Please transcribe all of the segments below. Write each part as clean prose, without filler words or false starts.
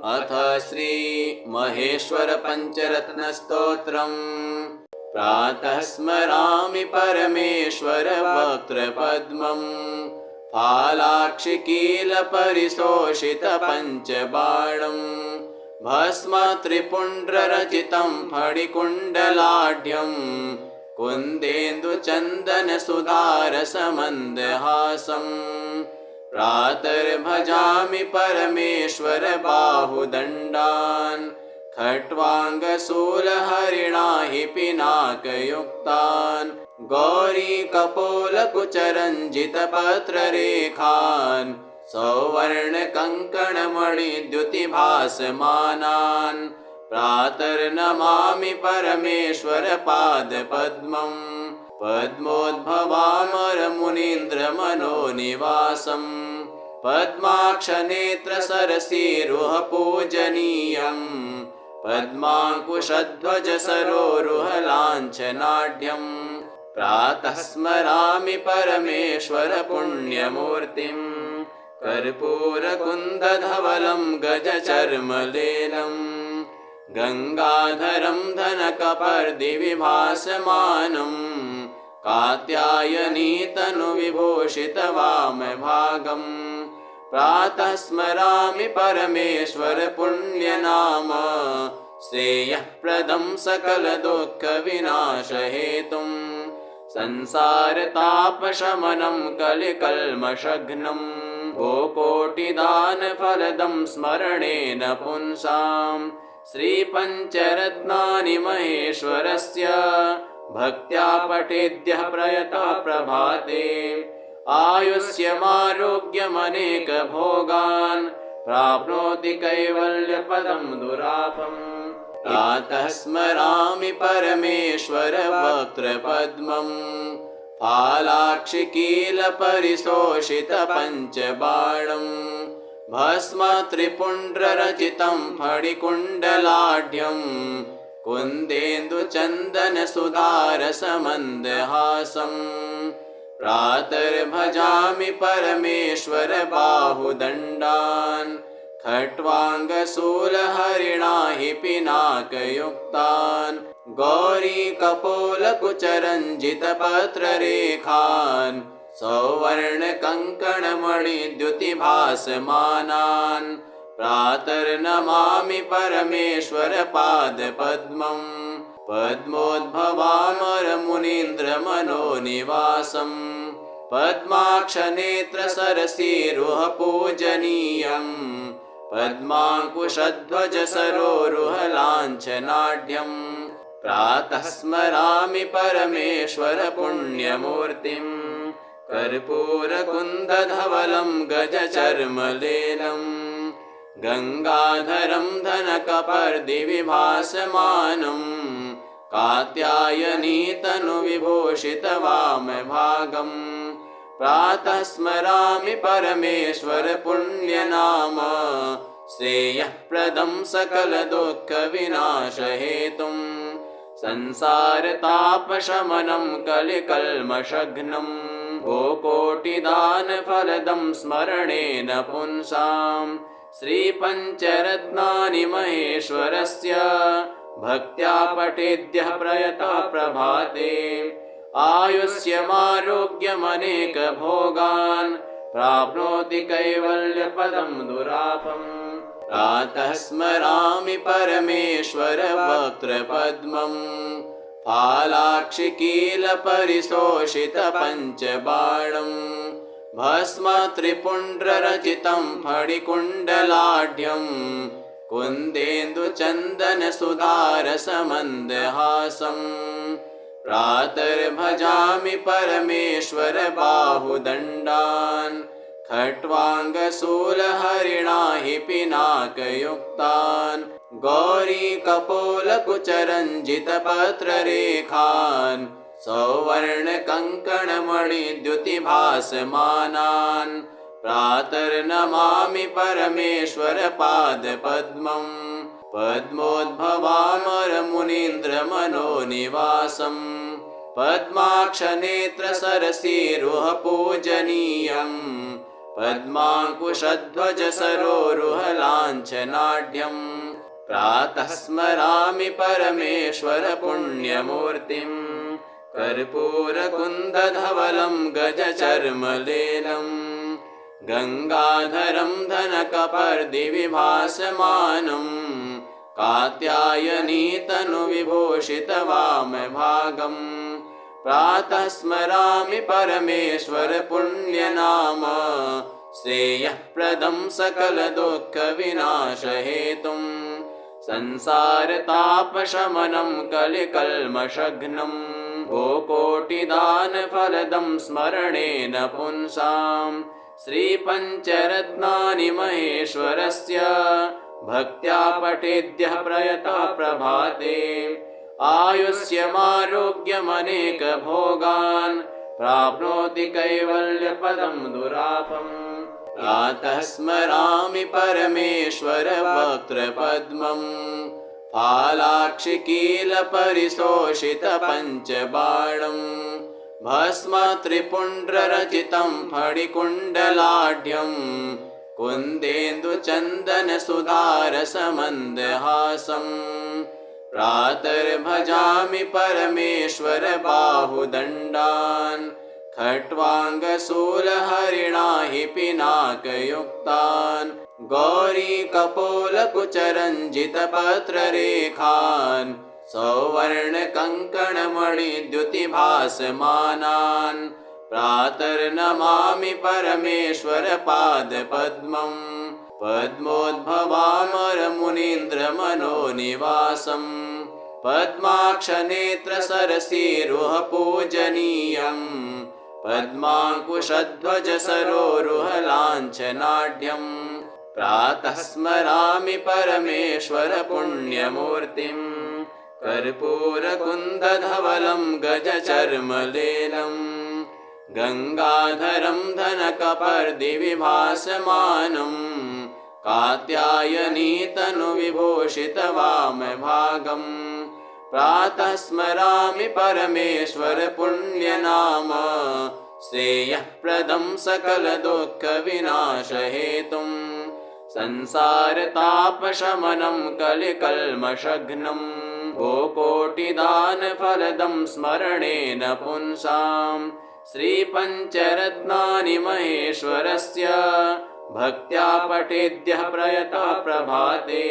अथ श्री महेश्वर पंचरत्नस्तोत्रम्। प्रातः स्मरामि परमेश्वर वक्त्रपद्मम्, फालाक्षिकीलपरिशोषित पञ्चबाणम्, भस्मत्रिपुण्ड्ररचितं फणिकुण्डलाढ्यम्, कुन्देन्दुचन्दनसुधारसमन्दहासम्। प्रातर्भजामि परमेश्वर बाहुदण्डान्, खट्वाङ्गशूलहरिणा हि पिनाकयुक्तान्, गौरीकपोलकुचरञ्जितपत्ररेखान्, सौवर्णकङ्कणमणिद्युतिभासमानान्। प्रातर्नमामि परमेश्वर पादपद्मम्, पद्मोद्भवामरमुनीन्द्रमनोनिवासम्, पद्माक्षनेत्रसरसीरुहपूजनीयम्, पद्माङ्कुशध्वजसरोरुहलाञ्छनाढ्यम्। प्रातः स्मरामि परमेश्वर पुण्यमूर्तिम्, कर्पूरकुन्दधवलं गजचर्मलेलम्, गङ्गाधरं धनकपर्दिविभासमानम्, कात्यायनीतनुविभूषितवामभागम्। प्रातः स्मरामि परमेश्वर पुण्यनाम, श्रेयःप्रदं सकलदुःखविनाशहेतुम्, संसारतापशमनं कलिकल्मषघ्नम्, गोकोटिदानफलदं स्मरणेन पुंसाम्। श्रीपञ्चरत्नानि महेश्वरस्य, भक्त्या पठेद्यः प्रयतः प्रभाते, आयुष्यमारोग्यमनेकभोगान्, प्राप्नोति कैवल्यपदं दुरापम्। प्रातः स्मरामि परमेश्वर वक्त्रपद्मम्, फालाक्षिकीलपरिशोषित पञ्चबाणम्, भस्मत्रिपुण्ड्ररचितं फणिकुण्डलाढ्यम्, कुन्देन्दुचन्दनसुधारसमन्दहासम्। प्रातर्भजामि परमेश्वर बाहुदण्डान्, खट्वाङ्गशूलहरिणा हि पिनाकयुक्तान्, गौरीकपोलकुचरञ्जितपत्ररेखान्, सौवर्णकङ्कणमणिद्युतिभासमानान्। प्रातर्नमामि परमेश्वर पादपद्मम्, पद्मोद्भवामरमुनीन्द्रमनोनिवासम्, पद्माक्षनेत्रसरसीरुहपूजनीयम्, पद्माङ्कुशध्वजसरोरुहलाञ्छनाढ्यम्। प्रातः स्मरामि परमेश्वर पुण्यमूर्तिम्, कर्पूरकुन्दधवलं गजचर्मलेलम्, गङ्गाधरं धनकपर्दिविभासमानम्, कात्यायनीतनुविभूषितवामभागम्। प्रातः स्मरामि परमेश्वर पुण्यनाम, श्रेयःप्रदं सकलदुःखविनाशहेतुम्, संसारतापशमनं कलिकल्मषघ्नम्, गोकोटिदानफलदं स्मरणेन पुंसाम्। श्रीपञ्चरत्नानि महेश्वरस्य, भक्त्या पठेद्यः प्रयतः प्रभाते, आयुष्यमारोग्यमनेकभोगान्, प्राप्नोति कैवल्यपदं दुरापम्। प्रातः स्मरामि परमेश्वर वक्त्रपद्मम्, फालाक्षिकीलपरिशोषित पञ्चबाणम्, भस्मत्रिपुण्ड्ररचितं फणिकुण्डलाढ्यम्, कुन्देन्दुचन्दनसुधारसमन्दहासम्। प्रातर्भजामि परमेश्वर बाहुदण्डान्, खट्वाङ्गशूलहरिणा हि पिनाकयुक्तान्, गौरीकपोलकुचरञ्जितपत्ररेखान्, सौवर्णकङ्कणमणिद्युतिभासमानान्। प्रातर्नमामि परमेश्वर पादपद्मम्, पद्मोद्भवामरमुनीन्द्रमनोनिवासम्, पद्माक्षनेत्रसरसीरुहपूजनीयम्, पद्माङ्कुशध्वजसरोरुहलाञ्छनाढ्यम् प्रातः स्मरामि परमेश्वर पुण्यमूर्तिम् कर्पूरकुन्दधवलं गजचर्मलेलम् गङ्गाधरं धनकपर्दिविभासमानम् कात्यायनीतनुविभूषितवामभागम् प्रातः स्मरामि परमेश्वर पुण्यनाम श्रेयःप्रदं सकलदुःखविनाशहेतुम् संसारतापशमनं कलिकल्मषघ्नं गोकोटिदानफलदं स्मरणेन पुंसां श्रीपञ्चरत्नानि महेश्वरस्य भक्त्या पठेद्यः प्रयतः प्रभाते आयुष्यमारोग्यमनेकभोगान् प्राप्नोति कैवल्यपदं दुरापम् प्रातः स्मरामि परमेश्वर वक्त्रपद्मम् फालाक्षिकीलपरिशोषितपञ्चबाणम् भस्मत्रिपुण्ड्ररचितं फणिकुण्डलाढ्यम् कुन्देन्दुचन्दनसुधारसमन्दहासम् प्रातर्भजामि परमेश्वर बाहुदण्डान् खट्वाङ्गशूलहरिणा हि पिनाकयुक्तान् गौरीकपोलकुचरञ्जितपत्ररेखान् सौवर्णकङ्कणमणिद्युतिभासमानान् प्रातर्नमामि परमेश्वर पादपद्मम् पद्मोद्भवामरमुनीन्द्रमनोनिवासम् पद्माक्षनेत्रसरसीरुहपूजनीयम् पद्माङ्कुशध्वजसरोरुहलाञ्छनाढ्यम् प्रातः स्मरामि परमेश्वर पुण्यमूर्तिम् कर्पूरकुन्दधवलं गजचर्मलेलम् गङ्गाधरं धनकपर्दिविभासमानम् कात्यायनीतनुविभूषितवामभागम् प्रातः स्मरामि परमेश्वर पुण्यनाम श्रेयःप्रदं सकलदुःखविनाशहेतुम् संसारतापशमनं कलिकल्मषघ्नं गोकोटिदानफलदं स्मरणेन पुंसां श्रीपञ्चरत्नानि महेश्वरस्य भक्त्या पठेद्यः प्रयतः प्रभाते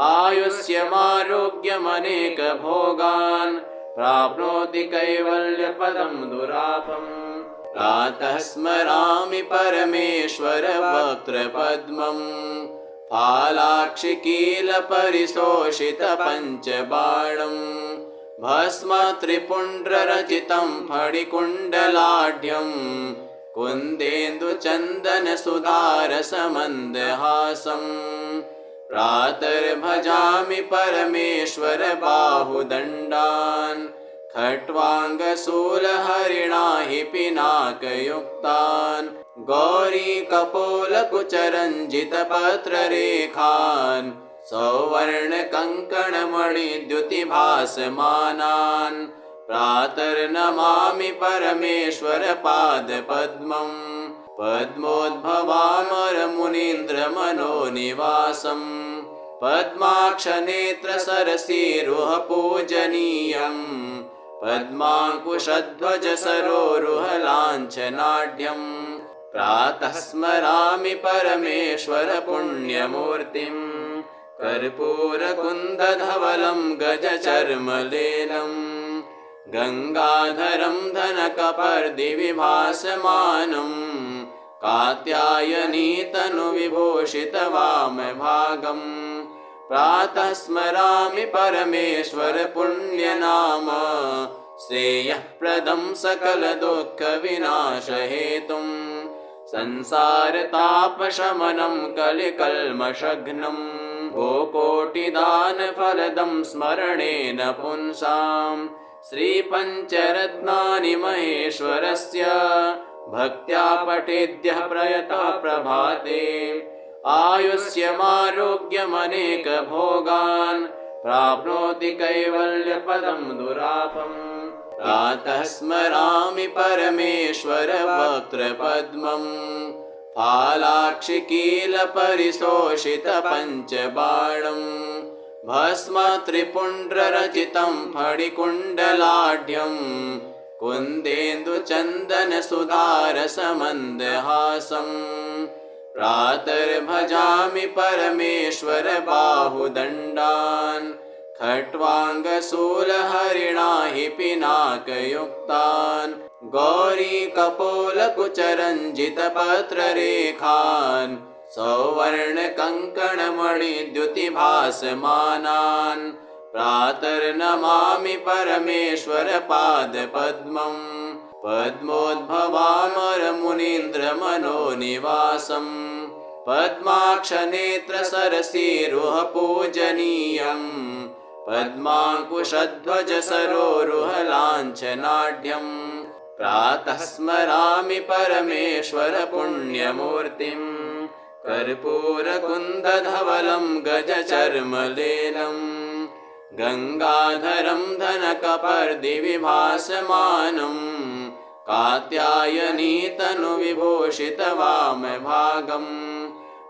आयुष्यमारोग्यमनेकभोगान् प्राप्नोति कैवल्यपदं दुरापम् प्रातः स्मरामि परमेश्वर वक्त्रपद्मम् फालाक्षिकीलपरिशोषितपञ्चबाणम् भस्मत्रिपुण्ड्ररचितं फणिकुण्डलाढ्यम् कुन्देन्दुचन्दनसुधारसमन्दहासम् प्रातर्भजामि परमेश्वर बाहुदण्डान् खट्वाङ्गशूलहरिणा हि पिनाकयुक्तान् गौरीकपोलकुचरञ्जितपत्ररेखान् सौवर्णकङ्कणमणिद्युतिभासमानान् प्रातर्नमामि परमेश्वर पादपद्मम् पद्मोद्भवामरमुनीन्द्रमनोनिवासम् पद्माक्षनेत्रसरसीरुहपूजनीयम् पद्माङ्कुशध्वजसरोरुहलाञ्छनाढ्यम् प्रातः स्मरामि परमेश्वर पुण्यमूर्तिम् कर्पूरकुन्दधवलं गजचर्मलेलम् गङ्गाधरं धनकपर्दिविभासमानम् कात्यायनीतनुविभूषितवामभागम् प्रातः स्मरामि परमेश्वर पुण्यनाम श्रेयःप्रदं सकलदुःखविनाशहेतुम् संसारतापशमनं कलिकल्मषघ्नं गोकोटिदानफलदं स्मरणेन पुंसां श्रीपञ्चरत्नानि महेश्वरस्य भक्त्या पठेद्यः प्रयतः प्रभाते आयुष्यमारोग्यमनेकभोगान् प्राप्नोति कैवल्यपदं दुरापम् प्रातः स्मरामि परमेश्वर वक्त्रपद्मम् फालाक्षिकीलपरिशोषितपञ्चबाणम् भस्मत्रिपुण्ड्ररचितं फणिकुण्डलाढ्यम् कुन्देन्दुचन्दनसुधारसमन्दहासम् प्रातर्भजामि परमेश्वर बाहुदण्डान् खट्वाङ्गशूलहरिणा हि पिनाकयुक्तान् गौरीकपोलकुचरञ्जितपत्ररेखान् सौवर्णकङ्कणमणिद्युतिभासमानान् प्रातर्नमामि परमेश्वर पादपद्मम् पद्मोद्भवामरमुनीन्द्रमनोनिवासम् पद्माक्षनेत्रसरसीरुहपूजनीयम् पद्माङ्कुशध्वजसरोरुहलाञ्छनाढ्यम् प्रातः स्मरामि परमेश्वर पुण्यमूर्तिम् कर्पूरकुन्दधवलं गजचर्मलेलम् गङ्गाधरं धनकपर्दिविभासमानम् कात्यायनीतनुविभूषितवामभागम्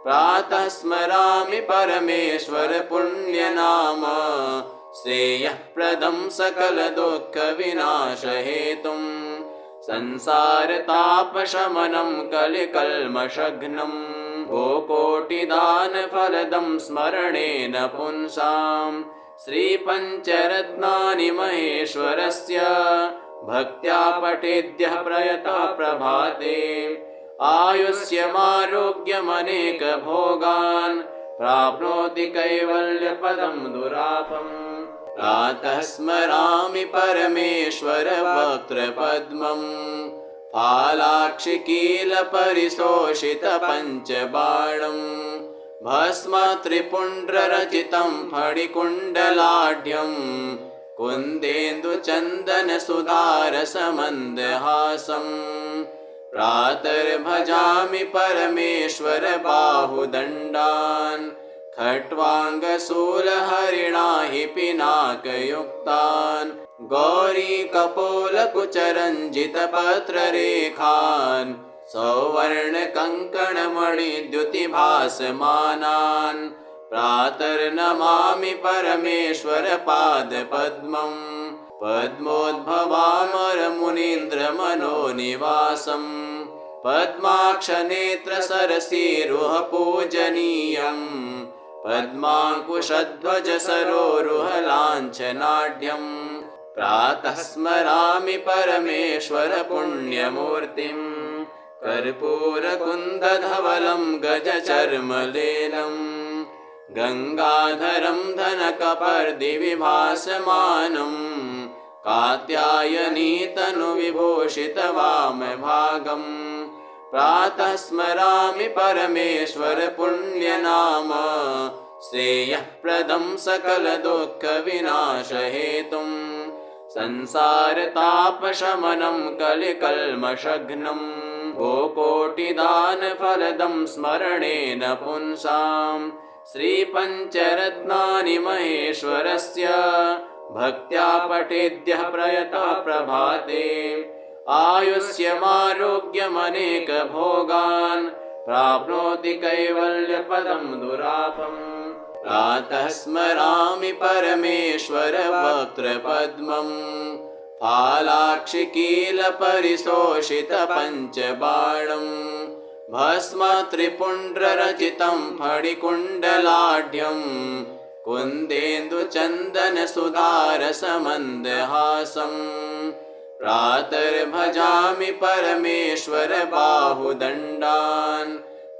प्रातः स्मरामि परमेश्वर पुण्यनाम श्रेयःप्रदं सकलदुःखविनाशहेतुम् संसारतापशमनं कलिकल्मषघ्नं गोकोटिदानफलदं स्मरणेन पुंसां श्रीपञ्चरत्नानि महेश्वरस्य भक्त्या पठेद्यः प्रयतः प्रभाते आयुष्यमारोग्यमनेकभोगान् प्राप्नोति कैवल्यपदं दुरापम् प्रातः स्मरामि परमेश्वर वक्त्रपद्मम् फालाक्षिकीलपरिशोषितपञ्चबाणम् भस्मत्रिपुण्ड्ररचितं फणिकुण्डलाढ्यम् कुन्देन्दुचन्दनसुधारसमन्दहासम् प्रातर्भजामि परमेश्वर बाहुदण्डान् खट्वाङ्गशूलहरिणा हि पिनाकयुक्तान् गौरीकपोलकुचरञ्जितपत्ररेखान् सौवर्णकङ्कणमणिद्युतिभासमानान् प्रातर्नमामि परमेश्वर पादपद्मम् पद्मोद्भवामरमुनीन्द्रमनोनिवासम् पद्माक्षनेत्रसरसीरुहपूजनीयम् पद्माङ्कुशध्वजसरोरुहलाञ्छनाढ्यम् प्रातः स्मरामि परमेश्वर पुण्यमूर्तिम् कर्पूरकुन्दधवलं गजचर्मलेलम् गङ्गाधरं धनकपर्दिविभासमानम् कात्यायनीतनुविभूषितवामभागम् प्रातः स्मरामि परमेश्वर पुण्यनाम श्रेयःप्रदं सकलदुःखविनाशहेतुम् संसारतापशमनं कलिकल्मषघ्नं गोकोटिदानफलदं स्मरणेन पुंसां श्रीपञ्चरत्नानि महेश्वरस्य भक्त्या पठेद्यः प्रयतः प्रभाते आयुष्यमारोग्यमनेकभोगान् प्राप्नोति कैवल्यपदं दुरापम् प्रातः स्मरामि परमेश्वर वक्त्रपद्मम् फालाक्षिकीलपरिशोषितपञ्चबाणम् भस्मत्रिपुण्ड्ररचितं फणिकुण्डलाढ्यम् कुन्देन्दुचन्दनसुधारसमन्दहासम् प्रातर्भजामि परमेश्वर बाहुदण्डान्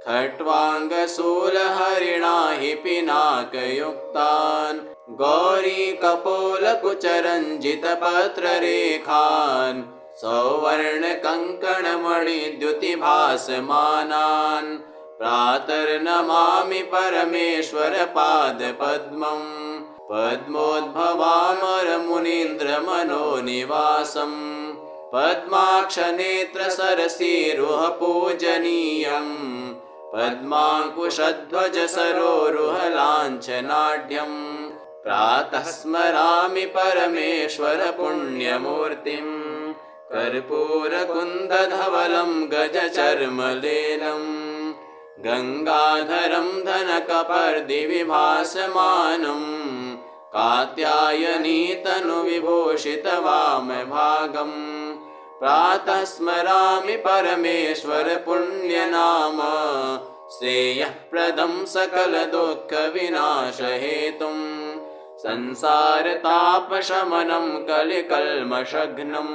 खट्वाङ्गशूलहरिणा हि पिनाकयुक्तान् गौरीकपोलकुचरञ्जितपत्ररेखान् सौवर्णकङ्कणमणिद्युतिभासमानान् प्रातर्नमामि परमेश्वर पादपद्मम् पद्मोद्भवामरमुनीन्द्रमनोनिवासम् पद्माक्षनेत्रसरसीरुहपूजनीयम् पद्माङ्कुशध्वजसरोरुहलाञ्छनाढ्यम् प्रातः स्मरामि परमेश्वर पुण्यमूर्तिम् कर्पूरकुन्दधवलं गजचर्मलेलम् गंगाधरं धनकपर्दि भासमानं कात्यायनी तनुविभूषितवामभागम् प्रातः स्मरामि परमेश्वर पुण्यनाम श्रेयःप्रदं सकलदुःखविनाशहेतुं संसारतापशमनं कलिकल्मषघ्नं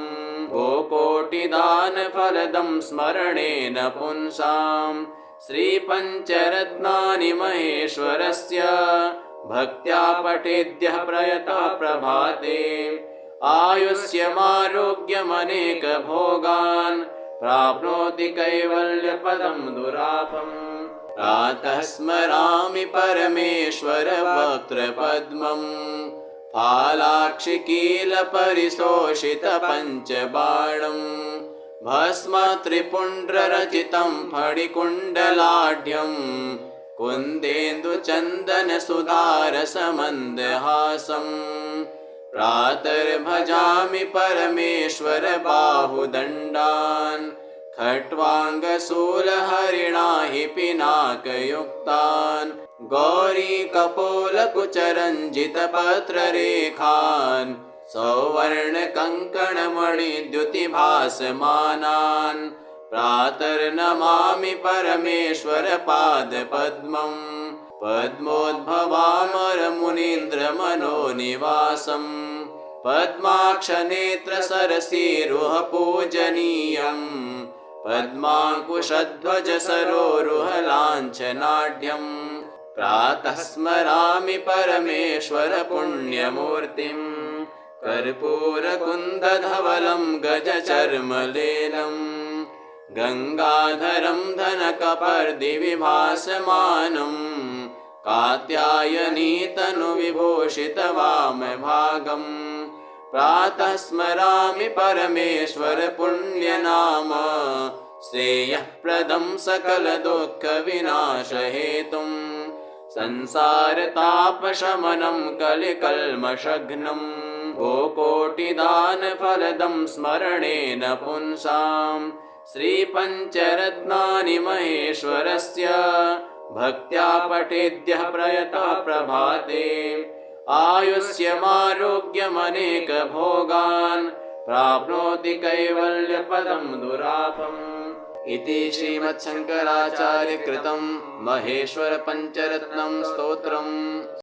गोकोटिदानफलदं स्मरणेन पुंसां श्रीपञ्चरत्नानि महेश्वरस्य भक्त्या पठेद्यः प्रयतः प्रभाते आयुष्यमारोग्यमनेकभोगान् प्राप्नोति कैवल्यपदं दुरापम् प्रातः स्मरामि परमेश्वर वक्त्रपद्मं फालाक्षिकीलपरिशोषितपञ्चबाणं भस्मत्रिपुण्ड्ररचितं फणिकुण्डलाढ्यं कुन्देन्दुचन्दनसुधारसमन्दहासम् प्रातर्भजामि परमेश्वर बाहुदण्डान् खट्वाङ्गशूलहरिणा हि पिनाकयुक्तान् गौरीकपोलकुचरञ्जितपत्ररेखान् सौवर्णकङ्कणमणिद्युतिभासमानान् प्रातर्नमामि परमेश्वर पादपद्मं पद्मोद्भवामरमुनीन्द्रमनोनिवासं पद्माक्षनेत्रसरसीरुहपूजनीयं पद्माङ्कुशध्वजसरोरुहलाञ्छनाढ्यं प्रातः स्मरामि परमेश्वर पुण्यमूर्तिं कर्पूरकुन्दधवलं गजचर्मलेनं गंगाधरं धनकपर्दि भासमानं कात्यायनी तनुविभूषितवामभागम् प्रातः स्मरामि परमेश्वर पुण्यनाम श्रेयःप्रदं सकलदुःखविनाशहेतुं संसारतापशमनं कलिकल्मषघ्नं गोकोटिदानफलदं स्मरणेन पुंसां श्रीपञ्चरत्नानि महेश्वरस्य भक्त्या पठेद्यः प्रयतः प्रभाते आयुष्यमारोग्यमनेकभोगान् प्राप्नोति कैवल्यपदं दुरापम् इति श्रीमच्छङ्कराचार्यकृतं महेश्वर पञ्चरत्नं स्तोत्रम्।